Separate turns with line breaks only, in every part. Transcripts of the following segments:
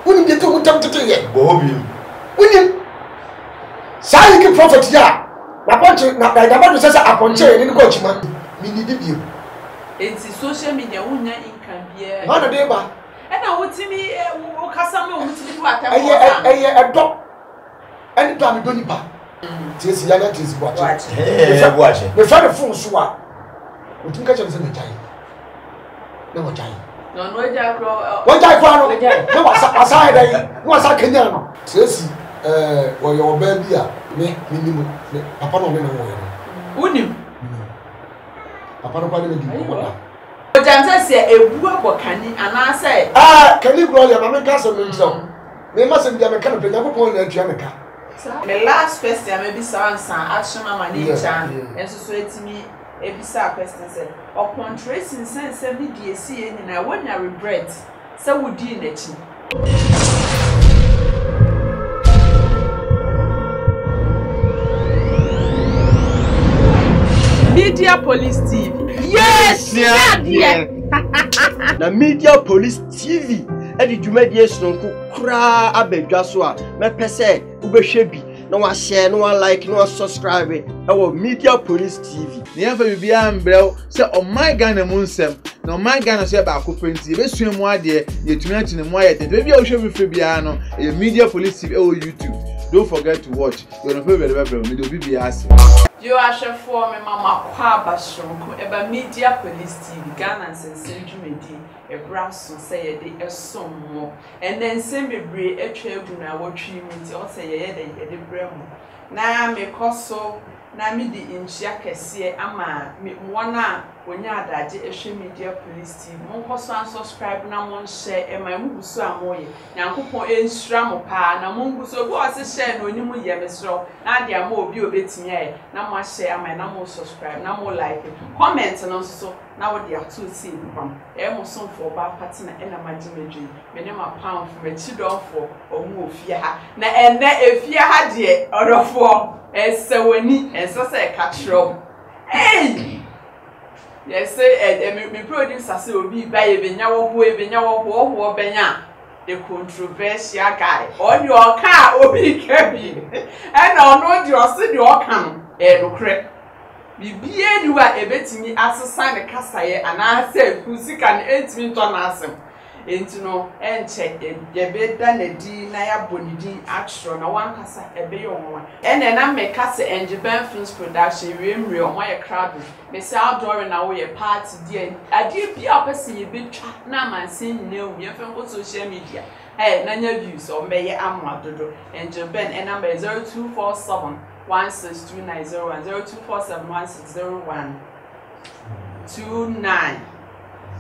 Wouldn't get to yet.
Bobby.
William Science prophet ya. Na ponche na da sasa aponche ni coach man. Me need you.
It's social media unya income here.
Man dey ba.
And I want me o kasa me o mutimi do atam.
A dog. Any time do nipa. Tisi ya na tisi watch.
Watch.
Me fa the phone so a. O tin ka che se me jai. Na wo jai.
No ja kro.
Wo jai kwa no. Na wasa dai. Wasa Kenya no. Tisi wo yo ba bi a me minimum. Papa no me no wo.
Unim.
Papa no kwa ni di ko da.
O jansa se ebu abokani ana say.
Kani bro ya mama ka so me nso. Me ma se bi me ka no pe na ko na atua me ka.
The last question maybe Sansan action mama nature and so etimi ebisa question say upon tracing sense every day see any na when you regret say would di na chi Media Police TV. Yes, yeah.
Na Media Police TV edi dwumadie sonko kura abedwa so a mepese ubehwe bi na wa share na wa like na wa subscribe e wo Media Police TV.
Ne yafa bibia ambrel se o my Ghana mu nsem na o my Ghana so e ba akopenti e besua mu ade yetumi ati ne mu ayete bibia o hwe bifre bia no e Media Police TV e wo YouTube. Don't forget to watch. You know favorite me do bibia ase.
You are chef for me mama kwa bashonko eba Media Police TV Ghana nsense dwumedi e braso say ye de esommo and then nsem bebre atwa egu na wotwi mu nti o say ye de bremu na me koso na me di inchia kese ama me wona onya adaje ehwe Media Police TV mon koso an subscribe na mon share e ma mu guso amoye nyankopon ensura mo pa na mon guso bo o se share no onimu ye mesro na dia ma obi obetimi aye na mo share ama na mo subscribe na mo like comment no so na wo dia to see pam e mo so for ba party na e na magimedwi me ne ma pound for me chidonfo omu ofia ha na enne efia ha de odofo esewani ensese ka tro hey yes say me producer say obi ba ye benya wo ho benya the controversial guy on your car obi kebi and ono di ose di okan no kre bibie ni wa ebetimi asesa ne kasaye ana se kusika ne etimi to na asem enti no enche ye beda na di na ya bonidi atro na wan kasa ebe ye onwa ene na me kasa Enjiben Films production remre o ye crowd me say outdoor na wo ye party dia ade bia opese ye betwa na mansen nyina wu ye fem ko social media na nya views o me ye amwa dodo Enjiben and number 0247 162901 0247160129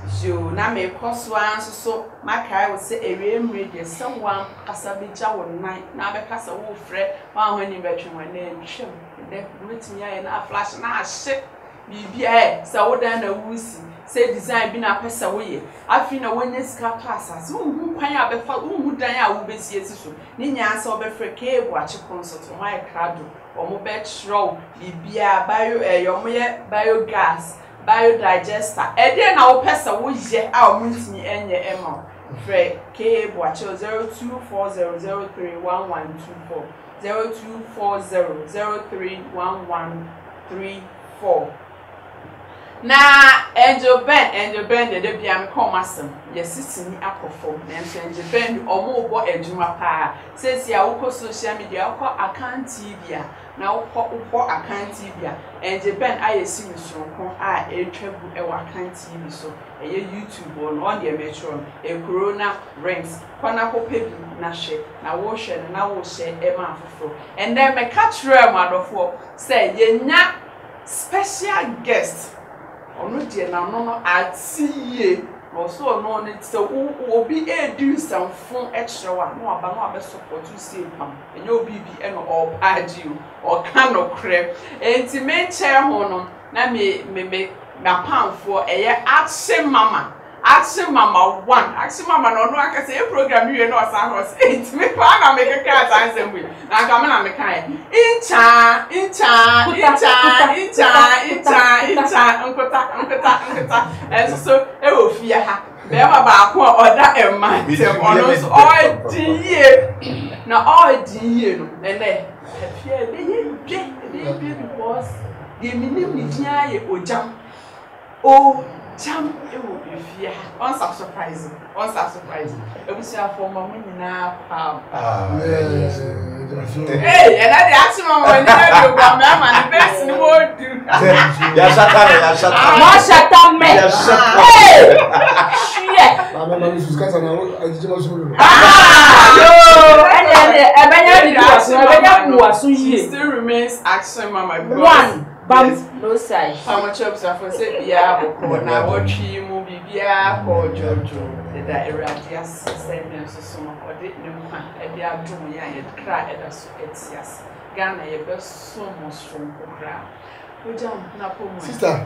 so na me koswan so makai wo se ewemre de someone kasabija wonnan na be kasa wo frɛ wa honi betwe wan na nhwem de wetimi aye na flash na ahye bibia se wo dan na wusi se design bi na pesa wo ye afi na wonye sika pasa so hu kwan abefa hu dan a wo besie so ni nyansa wo be frɛ kebu achi concert ho ai krado o mo be tro bibia bio yomo ye biogas biodigester ede na wo pesa wo ye a o muntimi enye ema frɛ kebu achi 0240031124 0240031134 na Enjiben de bia me come asem yesitini akofo na Enjiben omo bo adwuma pa sesi a wo social media wo account TV na wo account TV Enjiben ayesi misronko a etwabu e wa account TV so eye YouTube on the metro e corona rings kwana ko pebi na hwe na wo hwe na wo hye e ma afofo and then me catch rem adofo say yenya special guest ono die na no atie no so no ne se obi edu sanfo ekyerewa no aba no abe support you say pam enye obi bi e no all page o ka no krem enti me che ho no na me pamfo eye action mama 1 action mama no aka say program you no asa house enti me pa na me keka ansem we na ka me na me kan incha nkota so e wo fia ha Bema ba ko oda ema tem ono so o die na o die no ene afia be ye because the minim ni dia ye ojam o jam e wo befia on surprise ebusia for mama nyina pa hey and I ask mama when na do gba mama the best ni wo do
ya shata
ma shata me hey
mama mama suskasa na ajijima suru
yo
ebenya kuwaso yie
still remains action mama
one bam no side
how much of for say bia boko na watchi mu bibia ko jojo da eradi asem so no ode ne mpa e bia dum ya ye kra e da so etias Ghana ye be so mo so kra ojam na pomo
sister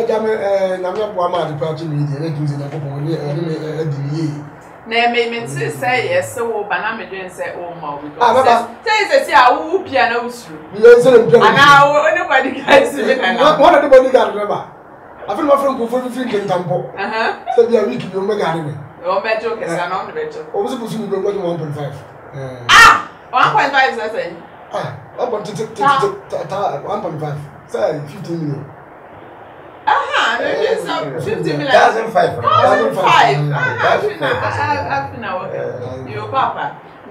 jame na me bo ama departure media na duze na popo ni adiniye
na me ti say yes wo bana me dwen say o ma because say a wo pia na usuru
ye say dem pia
ana anybody guys me na
one of the bodyguard remember I feel my friend go for free kentampo say bia week bi o me gari me
o be joke say na o be joke
o so pusu mi go 1.5
1.5 is say
1.5 say 15 million
maybe so 50 million
1,500
I've been you papa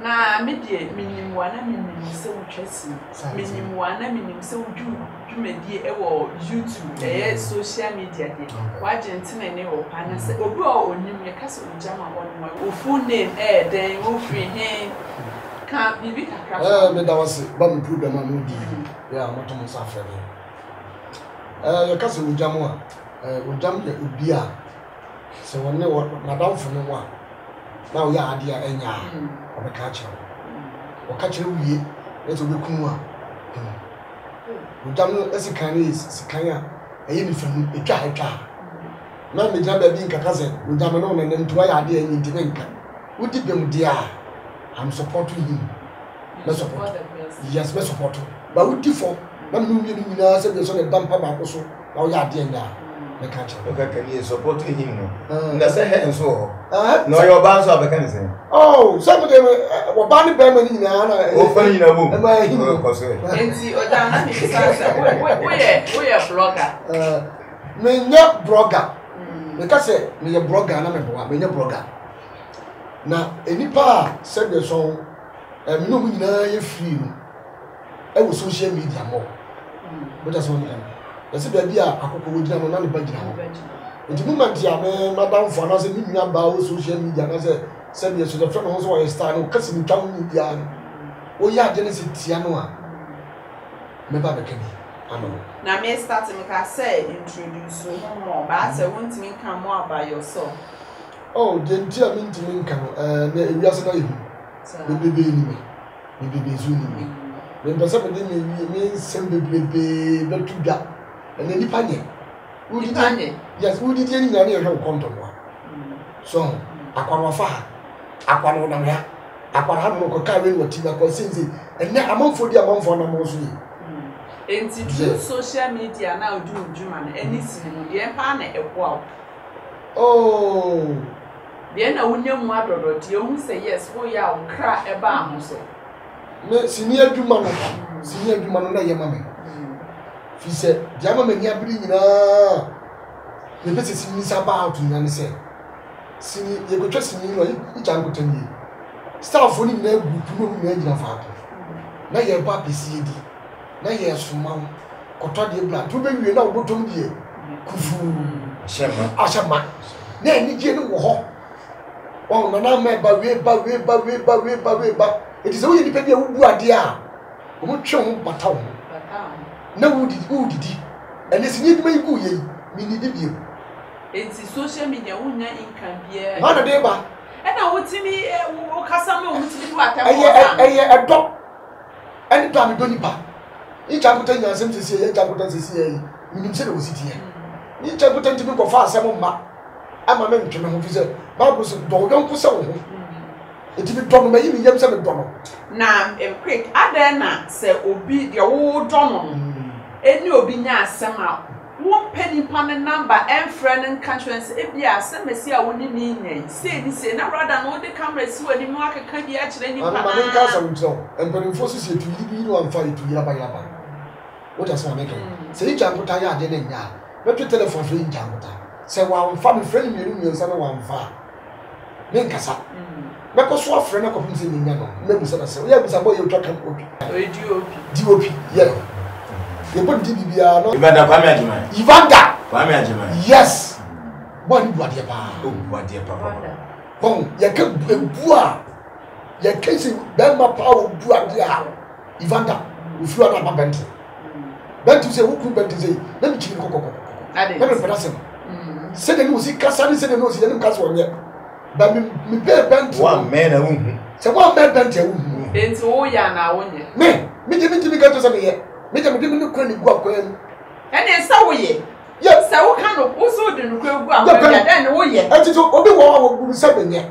na media minimum wana minimum se utwesi minimum wana minimum se dwumedie e wo YouTube social media de wa gentle ne wo pa na se obi o onim ye kase ojama won wo full name den wo free he ka bibi kakra
me da wase ba me program am di ya moto mo safre ye kase ojama ojam ye obi a se won ne wo na damfo no wa na wo ya ade a enya obeka kire wo ka kire wiye eto be kunu a ojam no esikan ni sikan a eye ni fam etwa na me gya ba bi nkaka se ojam no ne ntuwa ya ade enyi ntime nka wodi bem dia I'm supporting him me support yes me support but wodi for na me wi ni nyina se be so ne dampa ba ko so na wo ya ade enya me ka kire
okay can you support him no na say he nso no your ban so abeka say
oh some of them wo ba ni be ma ni nyina na
o fa nyina bo
e ma him
ko so
enti oda na mi say we blogger
me nya blogger me ka say me ye blogger na me bo me nya blogger na enipa se be so me no mu nyina ye free no e wo social media mo but that's one thing ese da bia akoko wo gina no na ne ba gina ho enti moment ya me madam for na se mi nua ba wo social media na se be so the friend ho so wo star no kasi ni twa media no wo ya de ne se tia no a me ba be kani ano
na me start me ka say introduce more ba say want me come more about yourself
oh the ntia me ntimi nka no na ewiase na ehu be bebe zu ni me pese me de me nsem bebe betu dwa na nipa nye udidi yes udidi ni na na ehwe konto no so akwanwa fa akwanwa na ya akwanwa ha no ko ka we no tiba ko sinzi enne amanfo di amanfo na mo so yi
enti through social media na odu njuma na any sinimo de pa na ekwa
oh
de na wunyam adodo de hu say yes wo ya ukra eba amoso
me sini adwuma no na ye mame fi se diama me nya biri nyina me pese sini saba out nyina ne se sini ye ko twa sini no i jan ko tani staff oni na group no na nyina fa ko na ye ba pesi di na ye suma ko to de bla to be wie na wo tom die kufu ashama na ni je no wo ho oh na me ba we ba it is only the people who are there who try bata wo na wudidi and this need me go ye me need bi
enti social media wunya income bia
ma na dey ba
e na wotimi wo kasa me wotimi do atam
eye edo ani pa me do ni pa I jankuta nya asem sisi ye jankuta sisi ye minim se na wositi ye I jankuta ntimi ko fa asem ma ama me ntwe me ho fi se bible so do don ko se wo ho etibi do no mayi mi yam se me do no
na quick ada na se obi de wo do no eni obi nya asem a one penny pan number and friend and country ebia se mesi a woni ni nyai say na rather no the camera si wani mu akeka bi a kire ni pan
na men ka sam tro empany forces ye tu yi no am fa tu yaba what does make say jankota ya de nya na tu telephone free jankota say wa am fa me friend mi nsa na wa am fa men kasa me ko so friend na ko pim se nya no me busa na say ya busa boy you talk am DOP yeah. You put DBBR no.
Ivanda Kwame Ajima.
Ivanda.
Kwame Ajima.
Yes. One do adia pa.
Oh, adia papa.
Bon, ya ke bua. Ya ke si bemba pa o bua dia. Ivanda. Ufu na ba benti. Benti se wuku benti se. Na mi chiri kokoko.
Ade.
Na me pedase. Se de no si kasa ni se de no si de kasa wonye. Ba mi be benti.
One man a woman.
Se one be benti a woman.
Enti wo ya na wonye.
Me ka to se me ye. Me dem no kura ni gu akwam.
Ene nsa wo ye.
Yes.
Sa wo kan no wo so de no kura gu akwam ya den wo ye.
Enti to obi wo gu se benye.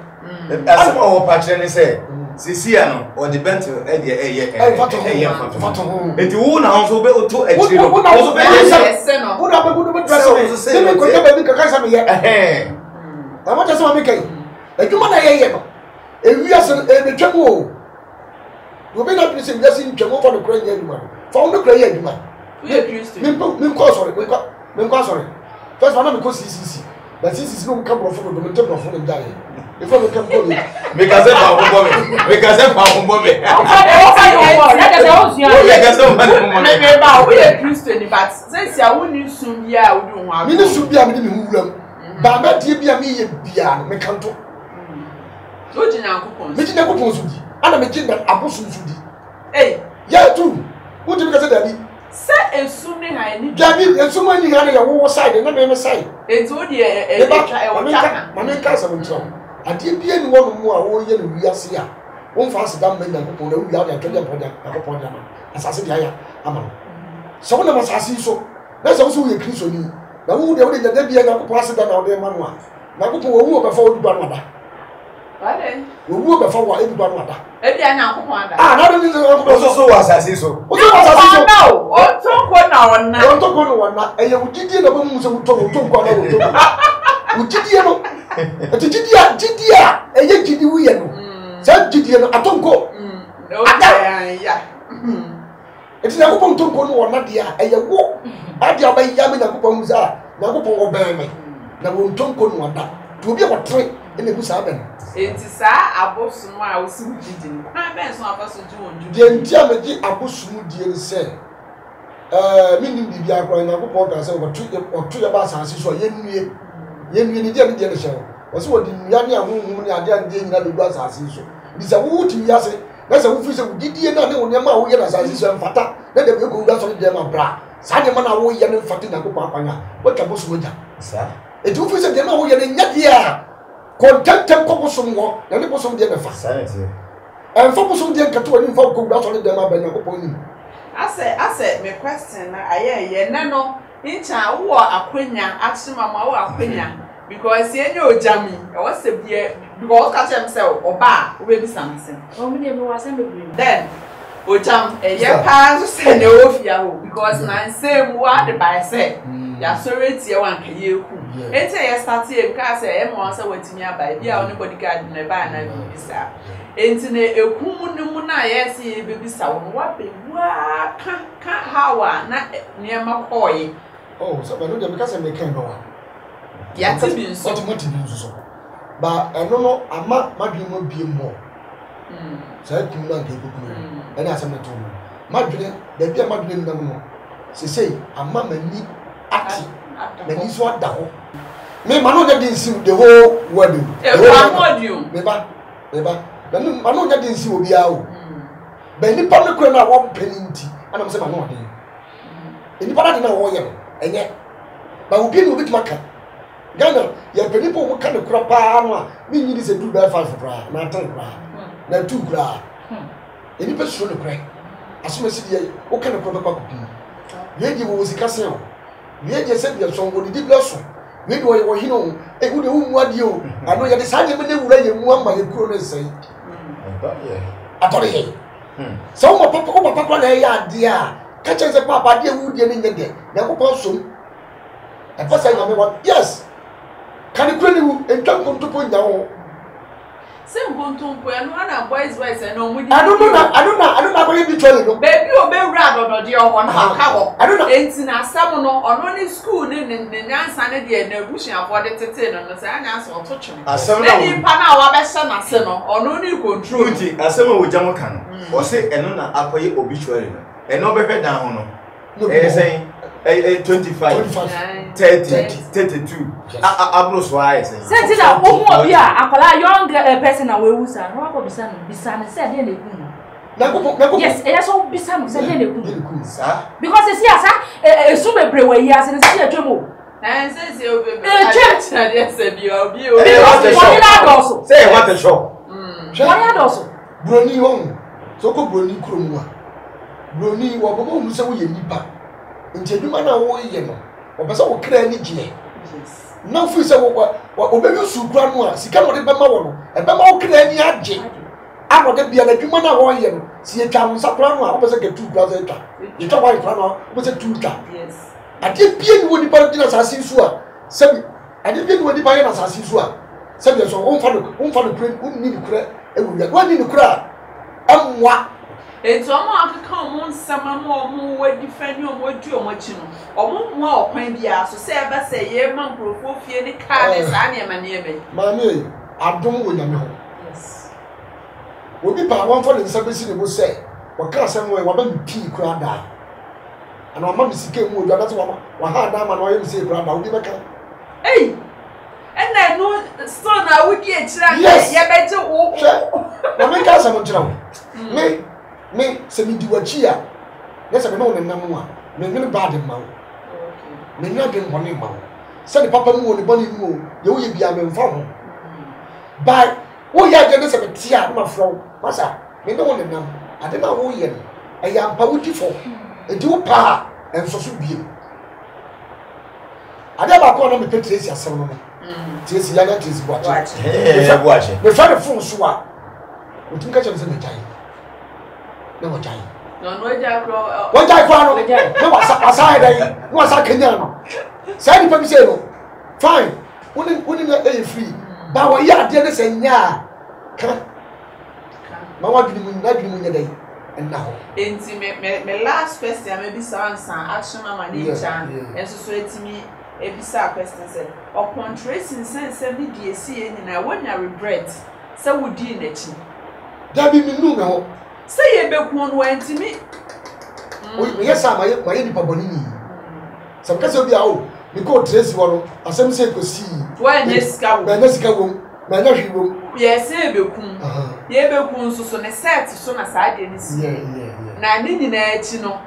Asema wo pa kire ni se sisia no o de bent e de eye
fato.
Enti wo na ho so be oto akire no.
Wo so be
se no.
Wo na be go dress se me ko be ka ka sa me ye. Na mo tese ma me kai. Adwuma na ye no. Ewia se e be twam o. Wo be na pese wi se twam o fa no kura nya adwuma. Fa wo no kura ye adwuma.
We are Christian.
Me ko sorry. First one me ko CCC. But CCC no come from the mental of the die. Before we come go.
Me ka se pa ho bo me. Me ka se pa ho bo me.
Me ba we are Christian but since ya woni sum bia wo du ho ago.
Me ni sum bia me di me huwuram. Ba ma die bia me ye bia me kanto.
O jina akopon.
Me jina akopon so di. Ana me jina abosun so di.
Eh,
ya tu. Wo di me ka se dabi.
Se esu ni ha ni.
Dabi esu ma ni ha na ya wo side na me side.
Enti o di e twa
ma me ka sa me tro. Ade bia ni wo mu a wo ye no wiase a. Wo fa se dam me na akopon na wi a ya twede poja akopon na. Asase dia ya ama. So na masase so. Na so so ye Kristo ni. Na wo de wo de bia na akopon ase da na wo de ma no a. Na akopon wo wu obefa wo du ba no ada.
Wale.
Wo wu obefa wo e du ba no ada.
E bia na akopon ada.
Ah, na do ni so
so wasase so.
O so wasase so.
No, o tonko na wona.
O tonko no wona. E ye wudidie na ba mu se wutonko na wutonko. Wudidie no. Jidie e ye jidi wu ye no. Sa jidie no atonko.
Ya.
Eti na kopon tonko no wona dia e ye wo. Ade aba ya me na kopon mu sa. Na kopon wo ben me. Na wo tonko no wona. To obi e ko tre e na bu sa ben.
Enti sa abosumu a wo si jidi ni. Kwa ben so afaso ji wonju.
Die ntia me gi abosumu die ne se. Minim bibia akwa na kopon ka se wo tu ya ba sanse so ye nwie. Ye nwie ni die me die ne hye. Wo se wo di nwa ni ahunhum ni ade ande nyina be gua sanse so. Di se wo ti wiase. Na se wo fi se wo didie na ne wo ne ma wo ye na sanse so mfata. Na de be ko gua so de ma bra. Sa de ma na wo ye ne mfata na kopon akwanya. Wo twa bosumu ja.
Sa.
Eti wo fi se de ma wo ye ne nya dia. Contentem ko bosom wo. Na ne bosom de be fa.
Sanity.
Fa bosom de nkato ni fa ko gua so de ma ba nya kopon ni.
Ase me question na aye na no incha wo akwanya aksima ma wo akwanya because ye nye ojami e wo se bie because ka chem se oba wo be bi samse
o me dey me wa se me bring
then ojam ye pa so se ne ofia ho because na nsem wo ade by se ya sorry tie wan ka ye ku enti ye start ye ka se e mo se watimi abai bia oni bodyguard na ba na bi sa enti na ekum ne mu na yes ye bebisa wo wa be wa ka hawa na niema koyi.
Oh, so but no dey because me kan no.
Ya ti bi nso.
Automatic bi nso. Ba eno no ama madwene mo bie mo. Sai kum na nke kuku. Ena asem na to. Madwene da bia madwene ndam no. Sesei ama mani ati. Mani so ada ho. Me ma no dey nsi the whole world.
E kwa modio.
Me ba. Bani ma no dey nsi obi a o. Ba ni pa me kura na wo peninti. Ana mo se ma no ade. Ni pa na wo ye no. Enye. Ba obi ni obi tmaka. Gana ya penipo wo ka ne kura pa no a me nyidi se du ba 5 kura na 10 kura na 2 kura. Eni pe so ne kura. Asoma si die wo ka ne kura ba kopi. Ye di wo sika se o. Ye je se bia so wo di bia so. We do wo hino e wo de wo mu ade o. Ano ye de sa de me ne wura ye mu amba ye kuro ne sei. Atore ye. So mo papa na ye ade a ka chen se papa de wu die ne nyede. Na ko pa so. A person number one. Yes. Can you credit you and come to point down?
Same going to when one of boys was and no.
I don't know where you be trailing.
Baby, obey rather or dear one.
I don't know.
It's in a summer or only school in the Nance and the bush and for the Titan and the Sanas or touching.
As some
Pana, best son, as son, or no new control.
As someone with Jamakan, or say, and none are obituary, and no better down. No, saying 25, 30, 32. Abros wise.
Sense that one year, a young person away who's a rock of Bisan said, yes, it has all Bisan said, because it's yes, a super brewer, yes, and it's a trouble.
And says you'll be
also.
Say what the show.
Why also?
Brony home. So go Brony Krumwa. Brony, what will say we nipa. Into the man away, or person will clear any jay. No free say what obey su grandma, si come with Bama, and Bama clear any adjay. I want to be a human away, see a town Saprano, opposite get 2 classes. You talk about Prano, was a 2 car.
Yes.
I did be when the Palestinians are seen sure. I did be when the Pioneers are seen sure. Some years on for the print, who need to cry, and we are going to cry. What?
It's almost come on some more defend you what you want you know. Or more when the ass to say, but say, yeah, man, for fear the car is my name.
Mammy, I don't win a mill.
Yes.
Will be by one for the service will say, what can't somewhere, what be tea crowd down. And our mammy came with that's one hard damn and why you say crowd, I'll be back.
Hey! And I know son, I would get
yes,
yeah, better walk.
Now make us a much me send me do a cheer. Yes, I know the number one. Me no bad in mouth. Me not getting one in mouth. Send the papa moon, the bunny moon, you will be a man from. But oh, yeah, there is a tear, my friend. Massa, me no one in them. I don't know who you I am beautiful. A do pa and so should be. I never call them a Patricia Salmon. Tis Yana is watching.
Hey, watching.
We found a full swap. We think I was in the time. No more time.
No, no, Jack.
What I found, no, aside, was a Kenyano. Sandy Pamisero. Fine. Wouldn't let free. But what ya did say, ya. Mamma didn't let you in the day. And now,
Intimate, my last question, maybe sound action, Mamma, and so to me. A bizarre question said, upon tracing sense 70 DSC and I wouldn't regret. So would you net?
There be me no.
Say a big one went to me.
Yes, I'm my Pabonini. Some case of the owl, we call Tracy one, as some say to see.
When this cow,
my nephew,
yes, a big Yebekun so ne set so na side ni si. Na ni nyina echi no.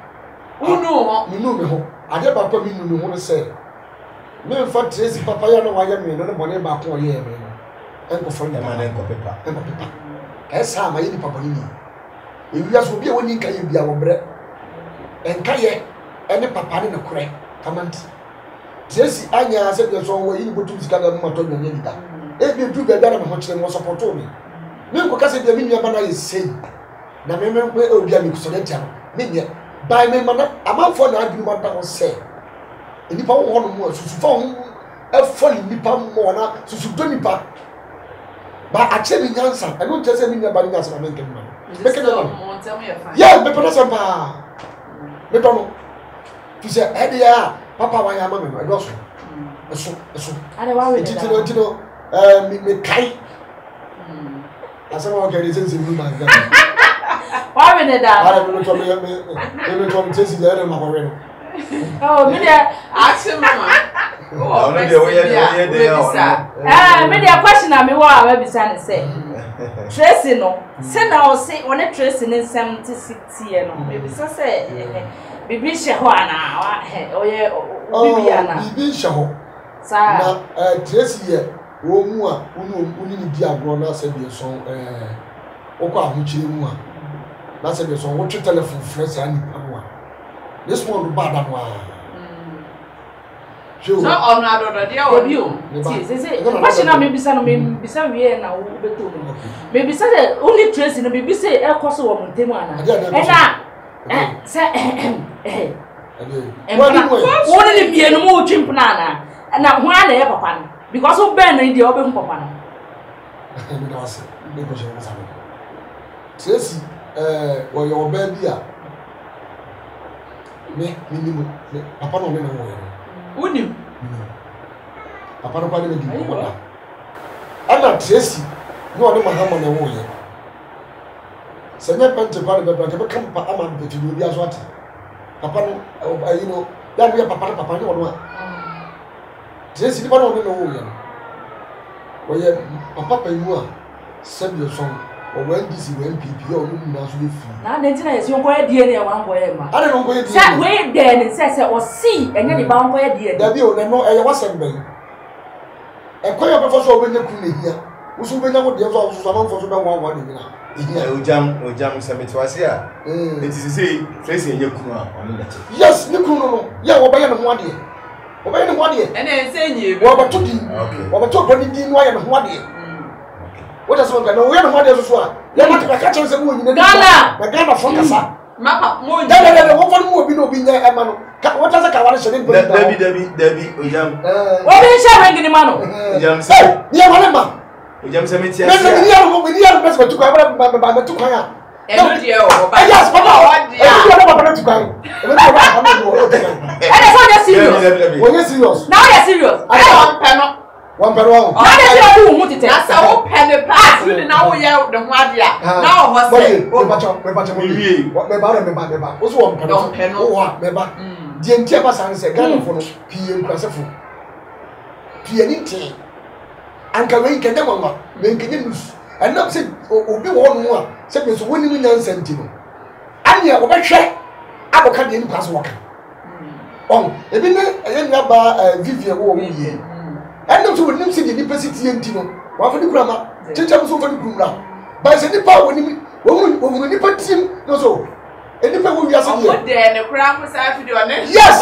Unu
me ho. Ade papa mi nu ho say. Me fa Tracy papa ya no waya me no bone ba ko ye me no. Enko fo ni ma na enko pepa. Enko pepa. Esa ma ye ni papa ni. Ewia so bi e woni kan ye bia wo bre. Enka ye ene papa ni no kure. Kamanti. Tracy anya se de so wo yi ni botum sika ga mo to nyen ni ta. E bi du be dara me ho kire mo support me. Me ko kase bia me nua ba na ye sei. Na me ko e obia me so de tia. Me nya. By me mana amanfo na adwuma ta ho se. Nipa wo ho no mo susu fa ho e foli nipa mo na susu do nipa ba a che mi nyansa e no tese mi nya ba nyansa na me nkem ma me ke no yeah me pona samba me tono tu se e dia papa wa ya ma me no e do so eso
ade wa we
tino me kai asa ma ke reason se mi ma ga
wa we ne da
ara me to me to tese le ma ko we no.
Oh, me there.
Action, Mama.
Oh, no,
me there question na me wa we bisa ne say. Tracy no. Say na o say one Tracy ne 76 year no. Me bisa say bibi she ho ana wa oye bibi ana.
Bibi she ho.
Sa
na Tracy ye wo mu a uni ni di agro na say bi so o ko ahuchire mu a na say bi so wo twa telephone fresh ani panwa. This one bad that one.
So on another day or you.
Say question na me bisa no me bisa we na wo beto no. Me bisa say only Tracy no me bisa e koso wo montemu ana. E na say What did be no more chimpana? And now why they papa? Because of Ben and the open papa.
Tracy, well, your baby, minimum, papa no know.
Wouldn't you?
Papa no probably do what? I'm not Tracy, no other Mahamman and Woyan. Send your pen to Papa, but come Papa, but you will be as what? Papa, you know, that we are Papa, no one. Tracy, you don't know. Well, Papa, you are. Send your song. Or when this is MPP or national free. Now, then, you're going to DNA one way. I don't know where that way then it says or see and then bound by the deal. Then no, I was saying, a queer professor when you couldn't hear. Who's who know what the other someone for one here. Jam Summit was here. It is to say, facing your kuna on the yes, Nukuno. Yeah, what by one year. What by 1 year? And then saying you were talking. Okay. What talk when you didn't wire 1 year. What does one know? We are not as well. Let me catch us a woman in the Ghana from Casa. Mapa, more than one more being there. What does a coalition? Debbie, what is sharing in the man? Jam said, yeah, whatever. Jam said, we are best to cover to Kaya. Yes, Papa, to Kaya. Serious. Now you're serious. I don't one per one. That's our penny pass. Now we are the one. Now, what's it? What about what's one pen? Oh, what? The entire said, Ghana for PM Crasafo. Pianity. And Kaway can never make it loose. And not said, oh, be one more. Said, it's winning and sentiment. And you have a check. I will come in class walker. Oh, if you know, Vivian or and not to name the university and Tino, one for the grammar, change up over the grammar. By the power when you put him, no so. And if I will be as a then the crown was after you are next. Yes,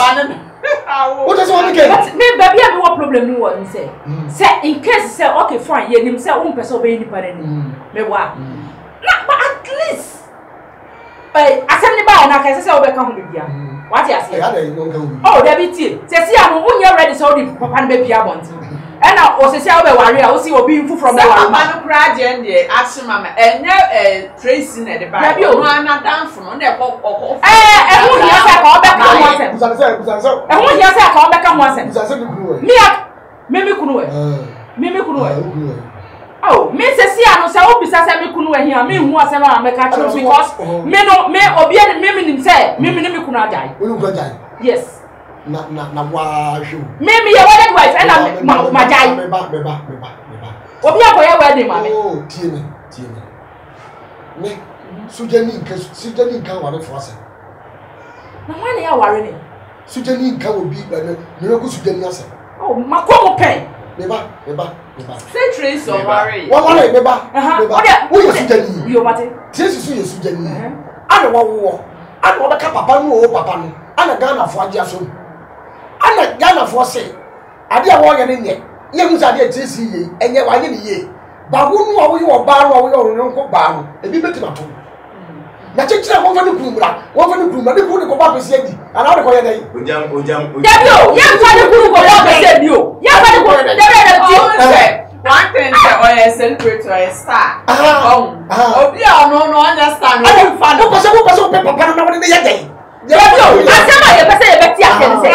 what does one get? Maybe I have one problem. No one say. Say in case say okay, fine, you himself won't person be independent. Maybe what? But at least, I send the bar and I can say, I'll become with you. What you say? Oh, there be tea. Say, I'm when you're ready, so the papa baby I want. And I was a self warrior, I will see what being from the man cried and the action mamma, and now tracing at the back. You are not down from their pop or and who hears I call back once. And who hears I call back once. Mimi Kunu. Oh, Mrs. Siano, so besides I couldn't hear me who was ever make a choice because me no me obey me himself, Mimi Kuna die. Will you die? Yes. Not wash you. Maybe your wedded wife and I'm my die. What be a wedding, mammy? Oh, Timmy. Me, Sujani can want for us. Now, when they are worrying, Sujani can will be better. You go Sujani. Oh, my common pay. Neba.
Say trace or worry.
What neba? Who is Sujani? You what it? This is Sujani. I don't want I don't want a papa no papa. And a Ghana for Jason. And a Ghana for say, I didn't want any yet. You was a TC, and yet I didn't ye. But who know you are bar or your uncle bar, a bit better. Nature one for the Kumra, one for the Kumra, the Kuno go back and say, and I'll go ahead. Yes, I will go back and say you. Yes, I will go ahead. One thing I celebrate to a star. Oh, yeah, no, understand. I don't find a person paper on the day. I said, I say, Betty, I can say,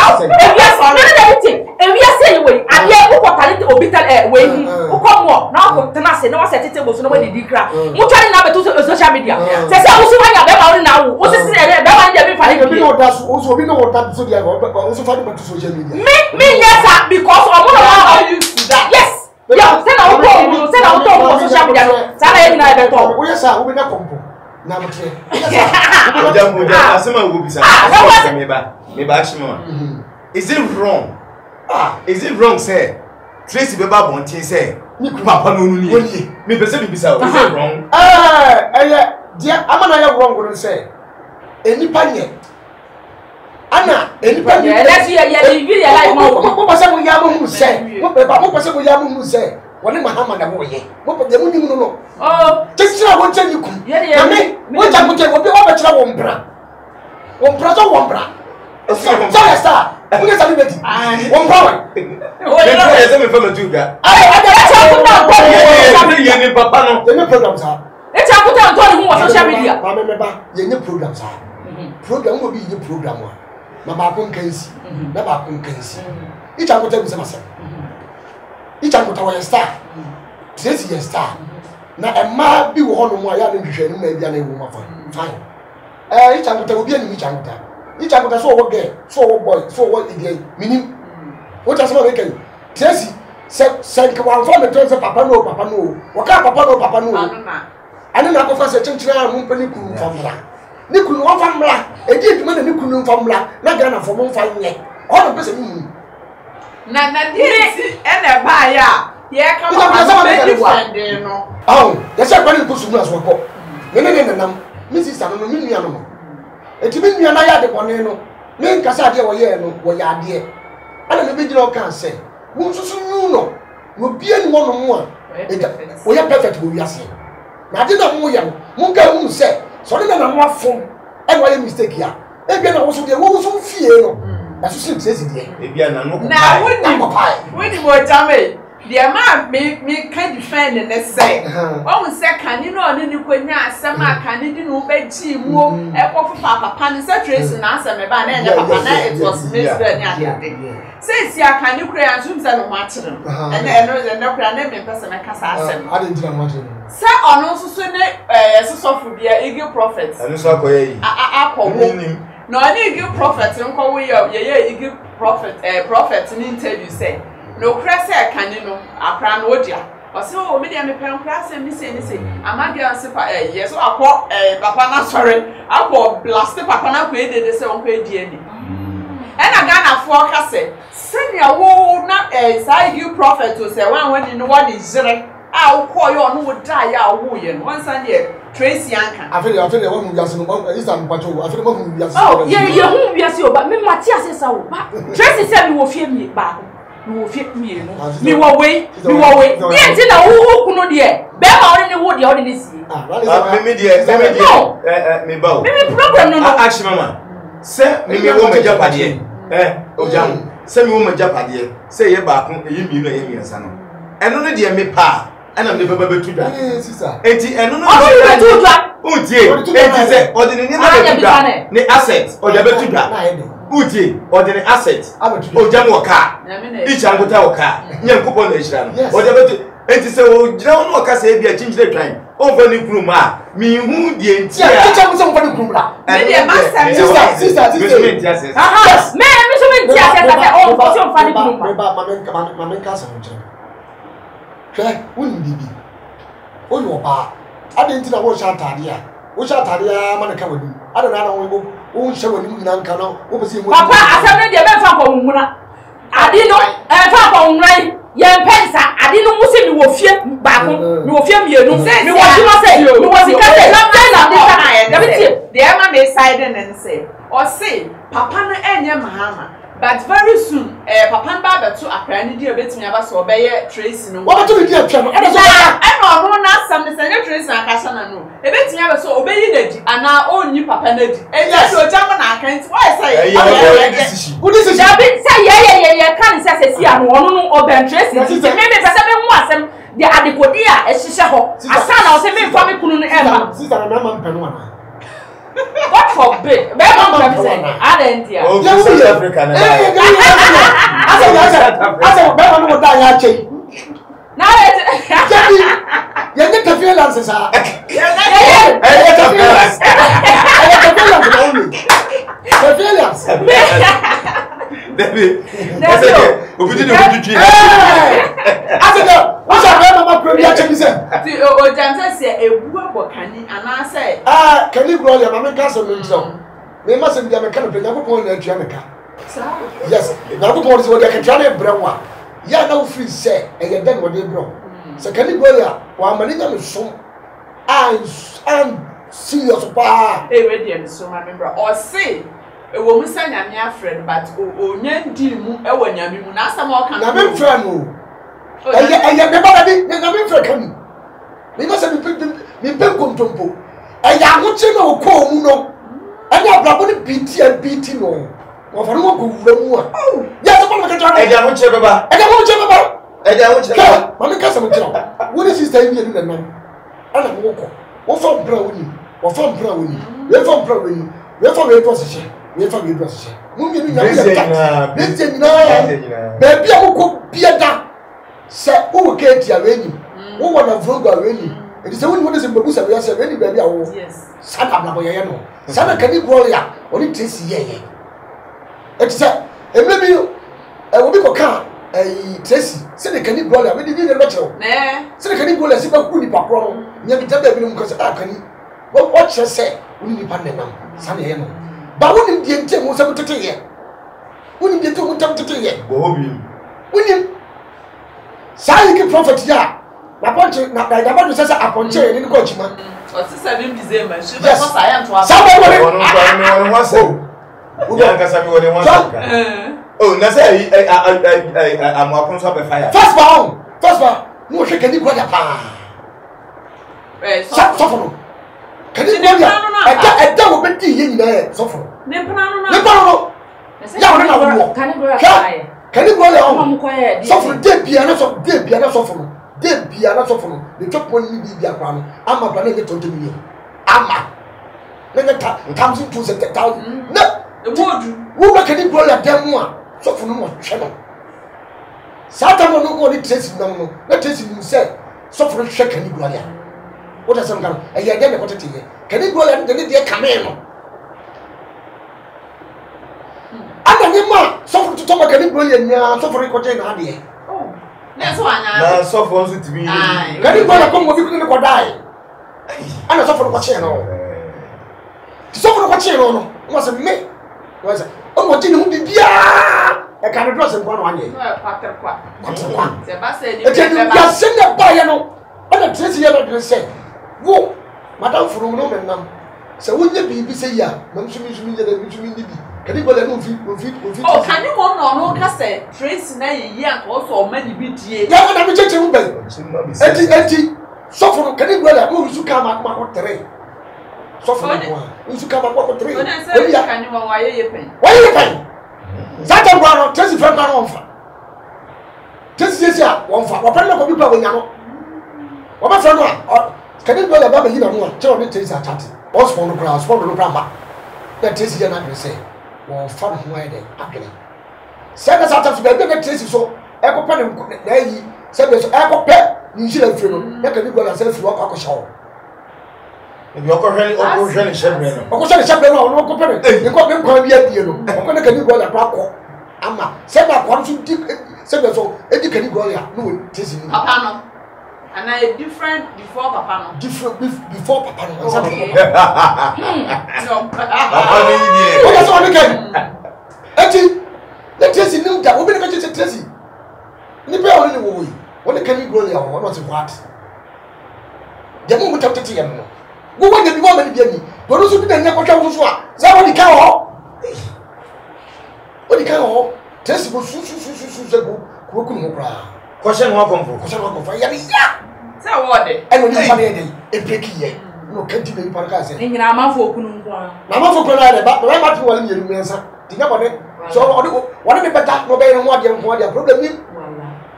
and we are saying, I hear who got talent or bitter way, who come more. Now, Tanasi, no one said it was nobody did crack. Who trying to social media? Says, I was why I'm now. What's this? Also, we know what that so they are also fighting to social media. Me, yes, because I want to use that. Yes. Yeah, send out on social media. Sarah, I have talk. Yes, sir, we not compo. Now,
is it wrong? Is it wrong, sir? Tracy Beba Bonti say, Papa no me person be so. Is it wrong?
Dear, I'm wrong when say. Any panye. Anna, any panye. Let's hear you like what person we yamu say. What person we yamu say. What am I having? What the women know? Oh, just I won't tell you. Yeah, what I will tell you, what Wombra. Wombra. Sorry, star. Who is celebrity? One power.
Yes, I'm from Juga. I papa no.
The programs are.
Let's have put on social media.
Remember, the programs are. Program will be the program one. Mama Kunkensi, Naba Kunkensi. Each I will tell you something. Each I will tell you a star. Says he a star. Now a man be one of my young and maybe a woman. Fine. Each I will tell you each I each I will so what girl, so what boy, so what again. Meaning, what does one make? Says send one from the terms of Papa no, Papa no. What can Papa no, Papa no? I don't know if I said, I'm going to from that. Nikunu one famla, e di dwuma na nikunu famla, na Ghana for one family. All the person
na di na ba ya, ye come on defend no.
Oh, that's why when you put some as we go. Ne nam, me sister no me nua no. E ti me nua na ya de bone no. Me nkasa de wo ye no, wo ya de. Ana me bi gina o kan say, wo susu nu no. Wo bia ni wo no mo a. Wo ya perfect wo wiase. Na de na mo ya, mo ka hu say so na mo afom e no ye mistake ya e bia na wo so de wo so fie no na so sim say de
e bia na no
na woni mo jame de ma me can defend ne say o say kan ni no ni kwanya asem akan di no be ji mu e ko papa ne say trace na asem e ba na enye papa na it was mister ni ade say si akan ni kura ansum say no ma kire no kura na me pese me kasa asem
ade ndira mo kire
say ono so ne sosofu bia Eagle Prophet
anu so akoye yi
akọwo no ani Eagle Prophet nko we ye Eagle Prophet ni interview say no kra say kan no akra no odia o say o me dia me pen kra say ni say amage an sepa yes so akọ papa na sorry akọ blast papa na ko edede say onko edi ani ena Ghana fo ka say senior wo na say Eagle Prophet o say wan no one is zero ah call you on who die ya wo ye no one Sunday Tracy Anka
afeli one mu yase no is am pacho afeli one mu yase
oh ye hu yase o ba me Matias say wo ba Tracy say me wo fie mi ba mi wo fie mi no mi wo we ye ti na wo kunu de be ma ori ni wo de ori ni si
me de me ba o
me program no
action mama say me wo me japade o jam say me wo me japade say ye ba kun eyi mi no ye mi nsa no eno no de me pa ana me baba betu dwa
sister
enti eno no
betu dwa
utie enti se ordinary ni betu dwa ni asset o de betu dwa utie ordinary asset o jam wo ka icha ngota wo ka nyankopon na ehira no o de betu enti se o gira wo no ka se bia chinjire twan o fa ni krum a mi hu die enti a
icha mo se mo fa ni krum la
me de master
sister
yes me so me tia se ka o fa so fa ni krum
ma ka sa mo hwe woni bibi o yo ba ade ntina wo sha tade a wo sha tade a ma na ka wadi ade na wo sha wadi mu na nka no wo be se mo
papa asem ne de be fa ko nwuna ade no fa ko nwran ye pensa ade no mu se mi wo fie ba ko mi wo fie mienu mi wo jima se mi wo sika se na
de ma me side ne se o se papa no enye mahama but very soon papa nba beto akra ni dia betimi aba so obeye Tracy no
what to be dia twa no
e no na sam ne sanya Tracy akasha na no e betimi aba so obeyi na di ana onyi papa na di e just o jam na akanti why say
who this is
David say ye kan say si anu onu no oben Tracy me pese me hu asem de adekodi a e hihye ho asa na o se me fa me kunu no ema
sister na ma mpenu ana
God forbid. Where am I saying? I didn't hear.
Oh, South Africa.
I said, where am I going to die?
Now,
you get the feelings, sir. The feelings.
David, that's okay. We did it.
I said, what's your name? I'm going to say,
oh, Jansen said, a woman can and I say,
can you grow your mamma castle? We mustn't be a mechanic, never point at Jamaica. Yes, now the point is what I can try to bring one. Ya no free say, and you done what they brought. So can you go there? While Marina is so and serious pa.
Hey, ready and so my member or say. E wo mu sa nyame afred but o nyandi mu e wo nyame mu na asama o kan
na me friend o aya me baba bi na me friend kan me no say me pe kontompo aya ho che no ko mu no anya brabo ni BT no Wo fa no ko wura mu a. Ya so ko ka
e ja mo che baba.
E ja mo che baba.
E ja mo che baba.
Ma me ka sa mo kira. Wo ni sister yi ni na nam. Ana mo ko. Wo fa bra woni. Wo fa bra woni. We fa bra woni. We fa we process. We fa we process. Mu mi ni na ya. Bese nyina. Ba bia mo ko bia da. Se wo ke ti aweni. Wo wa na vlogo aweni. It is only what is in Babusa. We are saying, baby, yes. Sana Blaboyano. Sana can you go ya? Only Tracy, yeah. It's a maybe I will be a car. A Tracy, say, can you go ya? We didn't know. Say, can you go as if I couldn't pop wrong? Never tell them because I can. What shall say? We need Panama, Sunny Hemo. But wouldn't the intent was able to take it? Wouldn't the two to take it? William Sai prophet, yeah. Na ponche na dabaru sasa aponche ni ko chima
o se sabi December she be for science to
sabe
woni wase ya nka sabi woni wase oh na say am aponso be fire
first bar no she can go da pa soforo can you go ya e da wo be di ye nyina e soforo
ne pana no
ya wona na wo
Can you go ya
can you go ya soforo de bia na soforo de bia na soforo the top one ni bia kwa no ama bra na get 20 million ama na get comes into 70,000 na
the modu
wo ba kani bro ya dem a soforo no mo hwe no satan no go ni trace no na trace ni say soforo hwe kani bro ya what does some e ya dem ko tete ye kani bro ya de de kame no ana ni ma soforo to ma kani bro ya nya soforo ko je na ade
na so for us to be
can you go na come we ko die ana so for ko che no so for ko che no no say me no say o mo tini hu bibia e kan do se ko no anye kwa se ba se ni ya se na ba ye no ana trace ye no say wo madam furu no menam se wo nye bibi se ya na msumi ye na msumi ni bi can you go let no fit
oh can you go no ka say trace na ye ya ko so o ma ni bi die
ya na mi cheche mu be enti so for can you go let no su ka ma ko tere so for no su ka ma ko tere
o ya kan you wa ye pen
satan gwa no trace friend na on fa trace yes ya won fa wa pen na ko bi pa wo nya no wa ba friend no can you go let ba be hina no che o ni trace a chat o spawn no crowd that trace ya na say won fa no wa de agene se na satan so be be trace so e ko pe na yi se be so e ko pe ni jira firi no na can you go let self work akoshawo
ebi okọhwẹ shebre no
okọhwẹ shebre no no ko pere e ko be nkwan bi adie no okọ na kani go la akọ ama se na akọ so di se be so e di kani go ya no tesi ni
papa no and I different before papa no
different before papa no no
papa ni die
o so on kan eti le tesi ni da obi na ka tesi ni be o ni wo yi o le kani go ya o no ti what de mo mutata ya no wo wa de bi wa ma ni bi do so bi na nya ko twa so a za wo di ka ho tesi bo su se ko ku no kra
ko she no konfo
ya bi ya
se wo de
e no ni pa de e break ye no kan ti be pa ka se
ni nyina amafo okunu nkwa
na amafo ko na de ba ma tu wala ni yelu mensa ti nya bone so wo de be beta no be no ade nko ade problem ni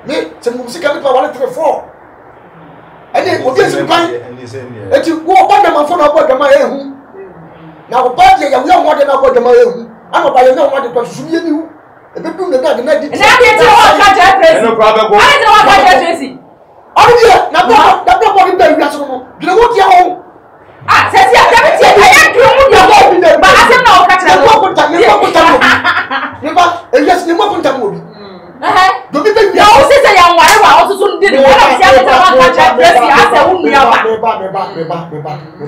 me se mu sika bi pa 1 3 4 ene obi esi pan eti wo ba na mafo na bo dama ehu na wo ba je ya wo mo de na bo dama ehu ana ba ye na mo de to susu ye ni hu e be dum na na di
na de ti wo ka ja Tracy
no problem go
ai de wo ka ja Tracy
odi na bo bi be wi aso no de wo ti ho
ah se ti a ti aya duro mu de wo bi ba asem na wo ka tra
wo ko ta mo ni ba e yes ni mo ko ta mo bi do bi be wi
ya o se se ya nware wa o tutu ndi ni wala si a te wa ka ja Tracy ase wo nua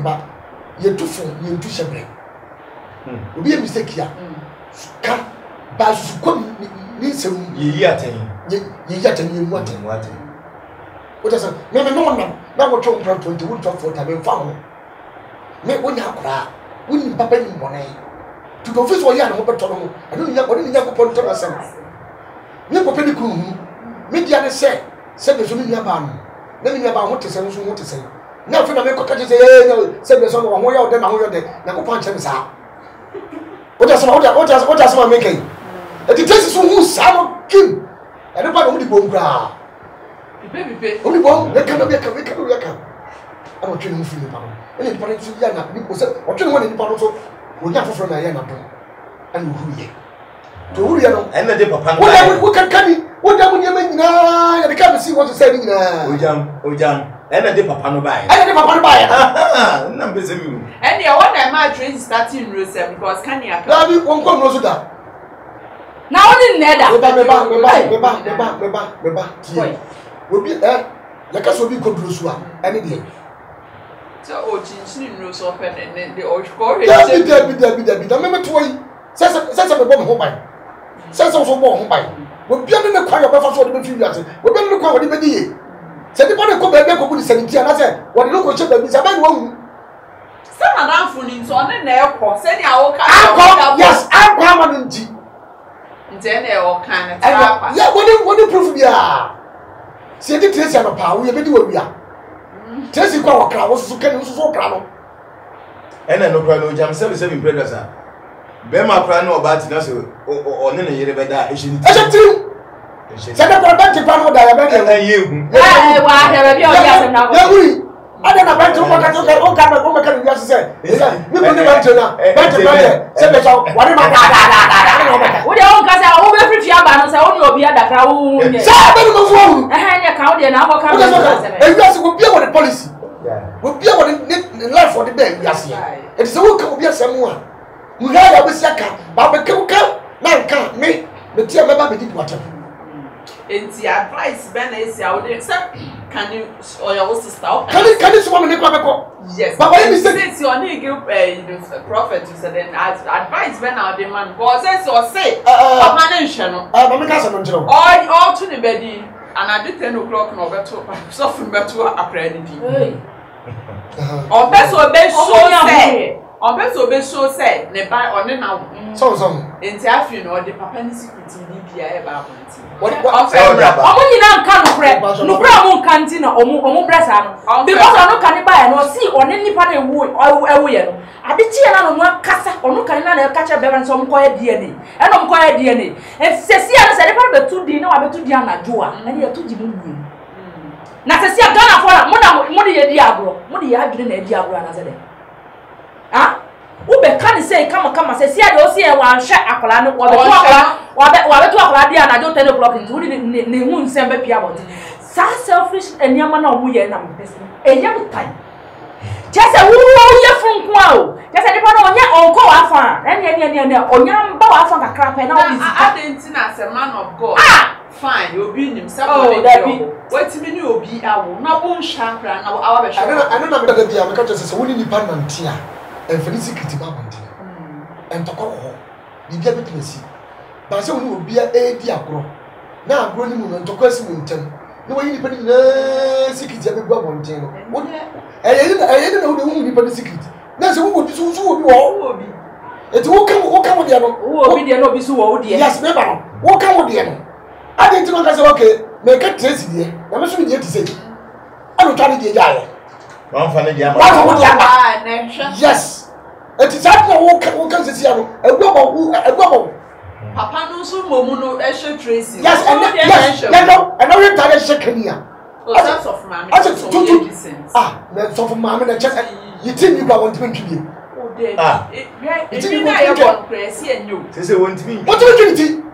ba ye tufu ye tu shebre obi e mistake ya ka ba su ko ni se
ye yi aten
ye mu aten o ta so me no na wo twa 20 wo twa 40 me fa ho me wo nya akora wo ni papa ni mbone to the office wo ya na mo beto no anu ni nya ko ponto na sam ni ko pedi ku me dia ne se be so ni nya ba no na ni nya ba ho te se so ho te se na fe na me ko ka je se se be so no ho ya o de na ho yo de na ko pan che me sa What does someone making? It is who some king. I don't know the bone cry. Only one, they cannot be a come. I don't know if you know. And in Paris, Yana, because what you want in Paris, we have from Yana and who ye. To who you know, and the papa. What can come in? What do you mean? I can't see what you're saying.
Ojam, and the papa no buy.
I never buy.
Numbers of you.
And the one that my train starting Russell because can you?
Now you won't come close to that.
Now only Neda.
Will be there. The case will be Kodrusua any day.
So, oh, Chin Rose open and then the old score.
Debbie, remember to wait. Says a bomb home by. Says also bomb by. We'll be under the choir of the few years. We'll be under the choir of the day. Said the body come back to the 17 and I said, what look at is a man won't.
Some are not fooling on an airport. Said
yes, I'm permanent.
Then they all kind of.
Yeah, what do you prove? Yeah. See the Tracy and a power, we have been doing. Tracy Cower was so can so crown.
And I know Crano Jam 77 predators. Bema Crano about us or Nina Yerevada. Is it? Send up a bunch of Crano diabetes and you. I don't know about what I took at all time. I can just say, you put the bunch of now. What am I?
What you want? I will be free. I will be at the crowd. I can't and I will come.
And yes, we'll be able to policy. We'll be able to life for the day. Yes, it's a work of yes, someone. We have a second, but we can't make the team about the water.
It's the advice Ben is out there. Can you or your sister?
Can you swallow the Quabaco?
Yes,
but when you say
it's your nigga, the prophet, you said, then advice Ben out the man was or say, a mansion, all to the bed, and I did 10 o'clock and over to soften better apparently. Or best or best so say. On best or best so say, ne buy on the now. So, in Taffy, or the papa secret in DPI about what only now can't prep. No problem, cantina or more breast because I don't can buy or see on any part of wood or I be cheering on one cassa or no can catch a bear and some quiet DNA. And I'm quiet DNA. And Cecilia said, if I 2 dinner, I bet to Diana Joa and you're 2 Jimu. Now, Cecilia Ghana for a money a diablo, money I didn't a diablo as a day. Ah? Ube can say, come and say, see, I don't see a one shot Acolano or the talk and I don't 10 o'clock into the moon send baby about it. So selfish and Yamana we are now a young time. Just a woo from Quao. Just a depend on your uncle Afan, and on young Boafan crap and all this. I didn't see as a man of God. Ah, fine, you'll be himself. Oh, that be what to me, you'll be our no one champagne. I don't know that the because it's only dependent here. And for this secret and to call the deputy. But so will be a dear girl. Now, growing woman to question them. No way you put in a secret every one thing. I didn't know the woman put the secret. That's who would be so be. It's who come with the other. Who will be the no so dear. Yes, never. What come with the other? I didn't know that's okay. Make a trace here. I'm assuming you to say. I don't try to get it. Yes, it is after who can see a global Papa no so momuno eshe Tracy. Yes, and no retire shekania. That's of mammy. Ah, that's of mammy and check. You think you want to be? Oh, dear. Ah, it's in your crazy and you. This is one to me. What do you think?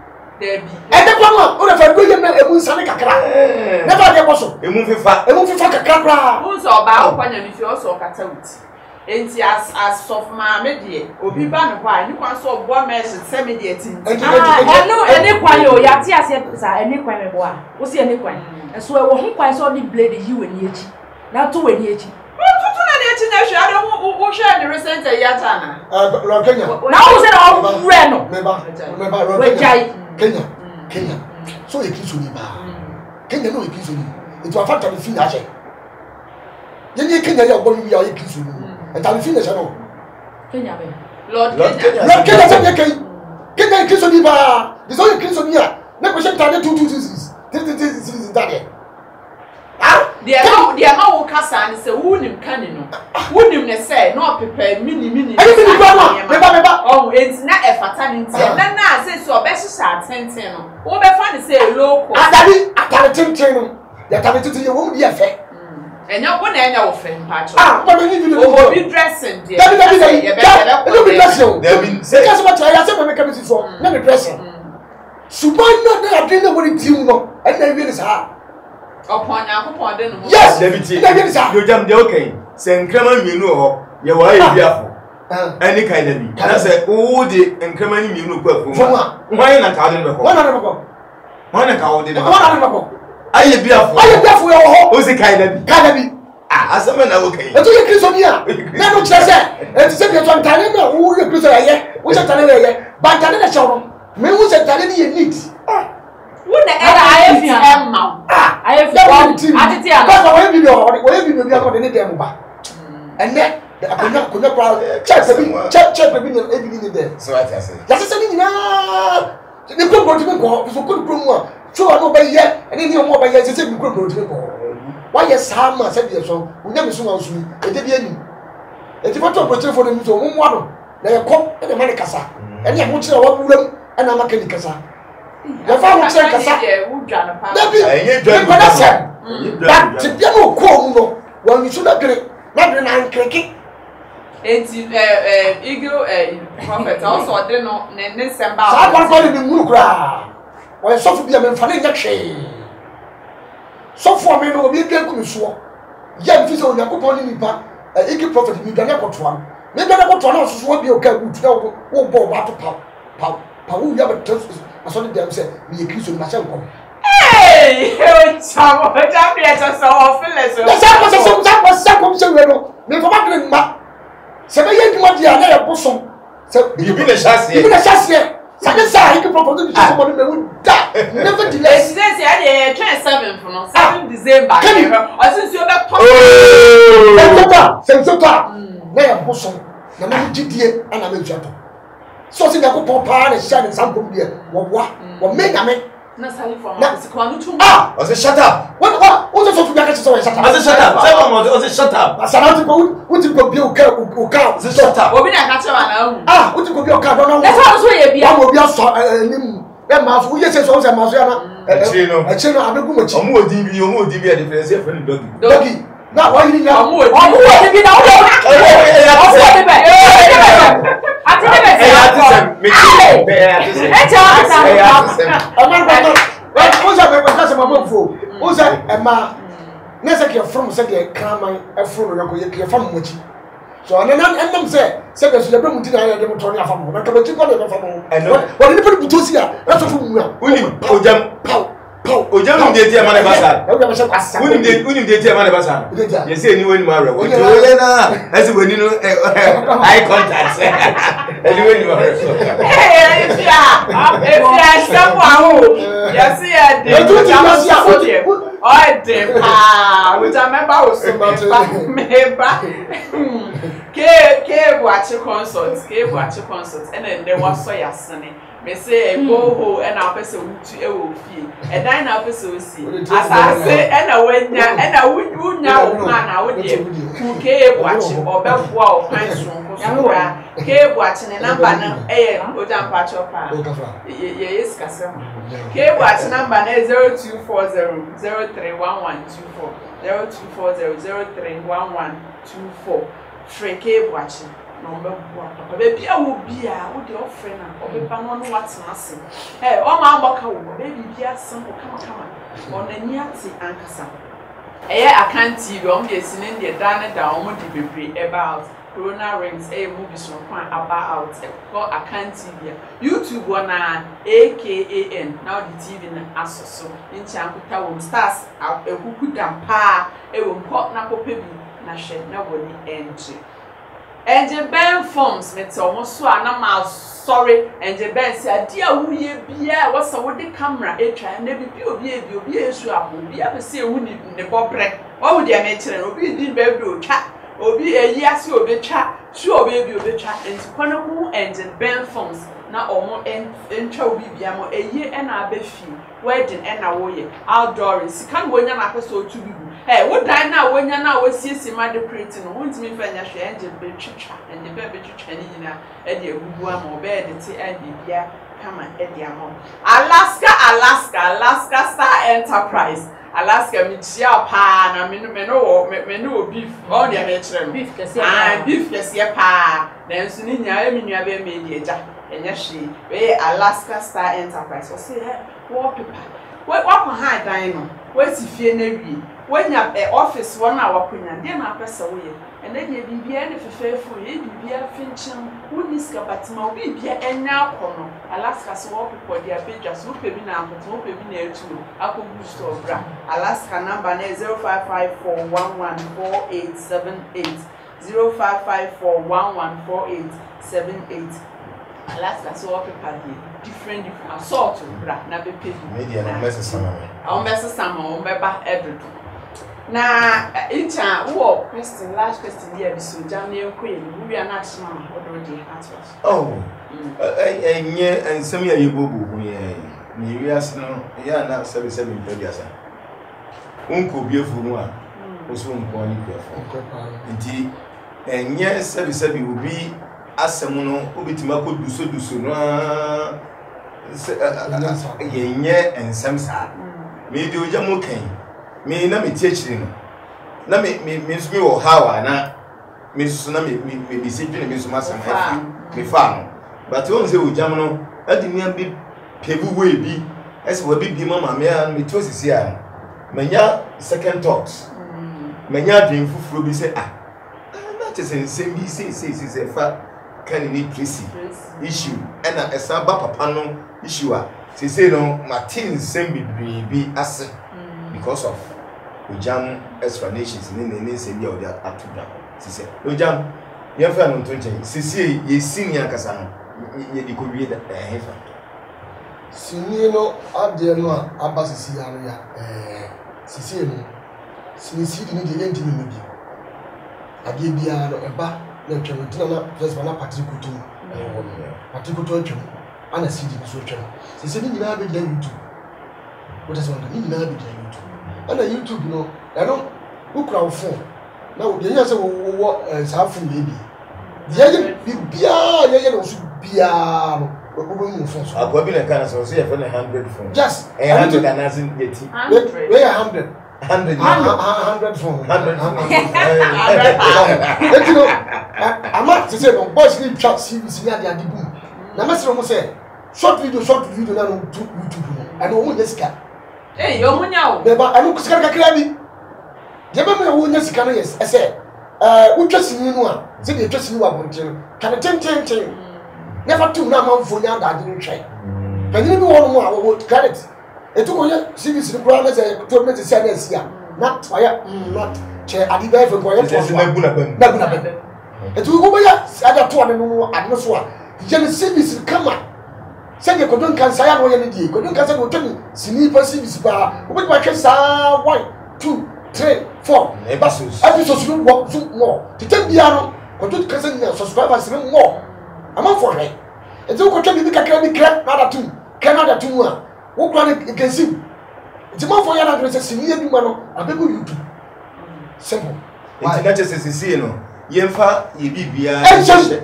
There be. And the plumber, what if I go in a moon Sanica? Never there was a movie for a crack. Who's about when you also cut out? Ain't as soft mammy, dear, or be banned by you can solve one message, send me the 18. I know any quayo, Yatia said, any quayo, what's any quayo? And so I won't quite saw the blade you and Yachi. Now to a Yachi. I don't want to share the recent Yatana. Now was it all Reno? Kenya. So you kiss me, Kenya no kiss me. It's a fact of the finish. Then you can get your body, you kiss me. And I'll finish. Kenya, Lord Kenya, Kenya kiss me. There's only kiss on here. Never shall tell you 2 seasons. This is that. Deɛ ma wo kasa ne sɛ wonim kane no wonim ne sɛ na ɔpepa mini
meba
oh enti na ɛfata ne ntia na sɛ so ɔbɛhyehyɛ atenten no wobɛfa ne sɛ low cost
adade atare tenten no yɛtare tenten yɛ wɔm di ɛfɛ
ɛnya wo na ɛnya wo fɛ mpacho
but we need to
obi dressing deɛ
be dressing sɛ kasa ma try yɛ sɛ me ka so na me dressing suban na na adre na wori tim no ɛna wie ne saa
upon Yakupon then.
Yes,
you jump the okay. Send Kraman, you know, you are any kind of me. I said, oh, the increment you know, why not having the one account in the one. I be a who's the kind of as a man, okay. But you kiss on here. Never just said, and send you one time, who you put a which are telling but I didn't show them. Me was a telling you needs.
Wouldn't I have one team.
Because when you are going to need them back. And then I could not crowd check everything there. So I say, that's something now. The good go to go, so good promo. So I know by yet, and then you more by yet, it's a good go to go. Why, yes, Hammer said so. We never saw us. It did any. If you want to protect for them, so one, they are caught at the Manicasa. And you want to know what and I'm a Canicasa. The father said, but to be no cool, when you should have been not an cricket.
It's Eagle prophet also didn't know December.
I want to be Mukra. When Sophia and Fanny so for me, no be a good swore. Young Fizzle, Yakupon in Nipa, a Eagle prophet, you can never one. Maybe I got one else will be okay with no water pop. Paul never tells us. I saw them say, "Me accuse of myself."
Hey, chamo, já me essa só oferece.
Essa coisa como se eu me falar ma. Se bem que uma dia né eu posso. Se
bibi na chassi.
Bibi na chassi. Sabe sai que propõe de chamar no meu da. Never delay.
Esse é 27 for no 7 December. Assim se eu vai
Sensata. Né eu posso. Na minha GDA ana me jato. So se na ko papa na sha ne sampo bia wo me na me
na sali for ma se kwa no tu
o se shut up
what o so tu bia ka se so shut up
o se shut up say one more o se shut up
asana ko ti ko bia o ka
se shut up
obi na ka che wa na hu
o ti ko bia o ka do na
na so ye bia
wo bia so nim e ma fu ye se so ma so ya na
e chi no
abegu mo chi
omo odi bi a difference e fa ni
doggy na wa yiri ya
omo odi
bi na
so and then say the celebrate mutina ya dem to na famu na kabati ko na famu what ni put butosi ya na so fu mu
uni ojam ojam de tie mane basa uni de tie mane basa ye say ni woni ma re wo je na asi woni no eye contact ani woni ma re
if ya someone ya see ya de oh de we remember was member ke watch concert and then there was so yasene me say go ho and na pese wutu e wo fie e dan na pese o si asase and na wanya and na wunya wo ma na wo de ku ke watch obefo a o kwan sonko so ra ke watch ne number na e o jam pa chopa ye yes kasem ke watch number na 0240031124 freke watch number 1 baby awo bia wo de ofre na obepa no no watenase o ma agboka wo baby bia sem o kama onani ate ankasa account TV o me esi ne de da o mo de bebre about corona rings movie so kwan about for account TV YouTube na AKAN now the TV na asoso nchi ankuta wo stars ekuku dampa wo mpo na kopebi na hwe na woni entry Enje Ben forms me tell mo so ana ma sorry enje Ben say dia wuye bia wo so wo de camera etwa na bi obi esu apo bia be say wu ni bobre wo wo de me kire obi din be do twa obi eyi ase obi twa su wo baby obetwa ntikono ho engine ben forms na omo entwa obi bia mo eye na abefi wedding na wo ye outdoor sika no wonya na akoso otu bibu wo dan na wonya na wosiesie ma decorate no wontimi fa nya hwe engine betwitwa ende be betwitwa ni nyina e de agugu ama obe de ti e bia kama e de amo Alaska Star Enterprise Alaska mi chia pa na me no beef all the me kire no beef kese pa na nso ni nya emi nua be me di eja enya hwe we Alaska Star Enterprise o say wallpaper we kwa ha dan no we si fie na wie wanya office won na wakonya de na apesa wo ye ene de bibia ne fefefu ye bibia finchin uniska batima bibia enya akono Alaska so wallpaper dia page so pe bi na akoto wo pe bi na etu akogu store bra Alaska number na 0554114878 0554114878 Alaska so wallpaper different assault bra na be pe
media na message sama
on beba everything na incha wo question last question here biso jam na enkoye ni wi ana achima ma odo de atwas
enye ensem ya yebobu hu ye ni wi ase no ya na 77 mpediasa unko biefu no a oso nko ani kwefo nti enye 77 obi asem no obitima ko duso no yenye ensem sa me di oja mo kan me na me tiechiri no na me nsumi wo hawa na me susu na me discipline me suma sama afi me fa no but won se ojam no adi mi abi pebu we bi ese wa bi mama me an me tosisi a menya second thoughts menya dream fufuro bi se na chese nsem bi se fa kan ni presi issue na esa ba papa no issue a se no Martin nsem bi ase because of ojam explanations ni se bi o dey atuda se ojam ye fa no ntonche sisi ye senior kasa no ye di ko wie da hefa
sini no ade no aba sisi ya no ya sisi no sisi di ni de enti ni bi ade bia no eba na twem tina na first na patrikutu patrikutu twem ana sidi so twem sisi ni nyina be YouTube what is one ni nyina be YouTube ana YouTube no I don't ukra wo phone na wo ye say wo sa phone baby ye bia ye no so bia no wo mu phone so
agwa bi na kana so ye phone 100 phone
just
100 and as in yeti
we 100 100 phone 100 you know ama to say no boys need chat CBC na dia di boom na mesro mo say short video na no YouTube no and wo nyesika
yo munya wo
beba anu kusika kakra bi je be mo wo nyesika no yes I say utwa sini no a se de utwa sini wa bontin kan ten never too na man fonya da de ntwe panyin bi wo no a wo credit etu ko ye CBC ni pro na say to me say na sia na waya not che adi ba fe ko ye to
na guna ben
etu ko ya ada to no adno so a je ni CBC kama se de ko don kan saya no ye ni die ko don kan say no temi sini pa CBC ba wo be twa sa 1 2 3 4
episodes
no work so more to take bia no ko don kan say na subscribers ni more ama for he etu ko twa bi kakra bi kra na da tu Canada tu a wo kra ni kensim ti ma for ya na dress sini ye bi ma no abegu YouTube simple
internet sisi no yemfa ye bibia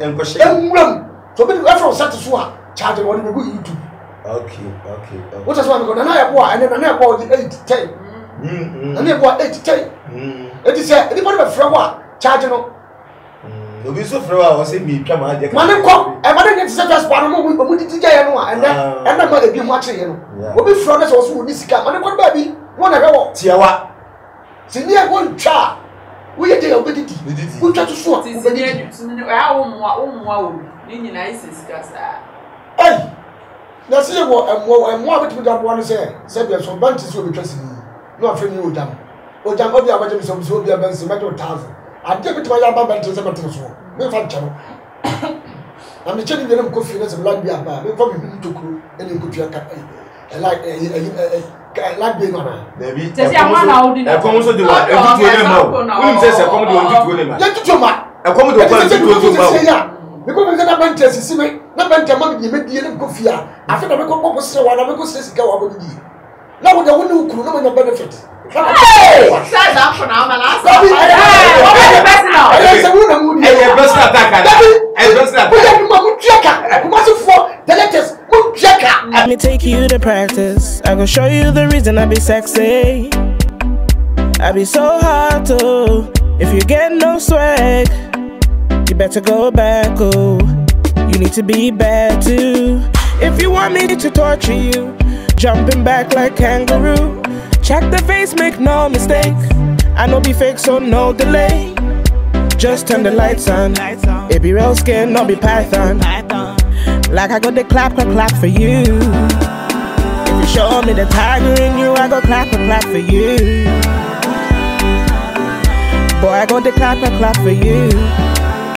enkwhye enwram so be afro set so a charge no be go YouTube
okay
what is one go na ya bo a na ya bo 8 10 na ya bo 8 10 it is a anybody be free wa charge no
obi so free wa say mi twa ma je
man ko e man get se just pa no mo titi ja ye no a and ma e bi mo akire ye no obi free na so so ni sika man ko ba bi won na hwe wo
tiawa
sini e go twa we ye dey obediti we twa to so
obediti ya wo mo ni nyina isisika sa
na se wo emo abetu da bo no se be so banti so be twasi ni no afre ni odam obi abaje mi so obi abansi me 1000 ade betu ya ba banti se betu so me fa nchano na me chedi dem ko fi na se land bi aba me fa bi tokuru eni ko tua ka like be no na
se ya ma na odi na
e ko so de wa e tutu ne ma unim se kom de on tutu ne ma
ya tutu ma
come to one to go.
Because we got a bunch of Sissy, not bunch of money, maybe a go fear. I feel I go say one, I go say go about you. Now the one who could know your benefit. Hey! Shut up for now, man.
Let me take you to practice. I go show you the reason I be sexy. I be so hard to. If you get no swag, you better go back. Oh, you need to be bad too. If you want me to torture you, jumping back like kangaroo. Check the face, make no mistake. I know be fake, so no delay. Just turn the lights on. It be real skin, not be python. Like I got the clap for you. If you show me the tiger in you, I go clap for you. Boy, I got the clap for you.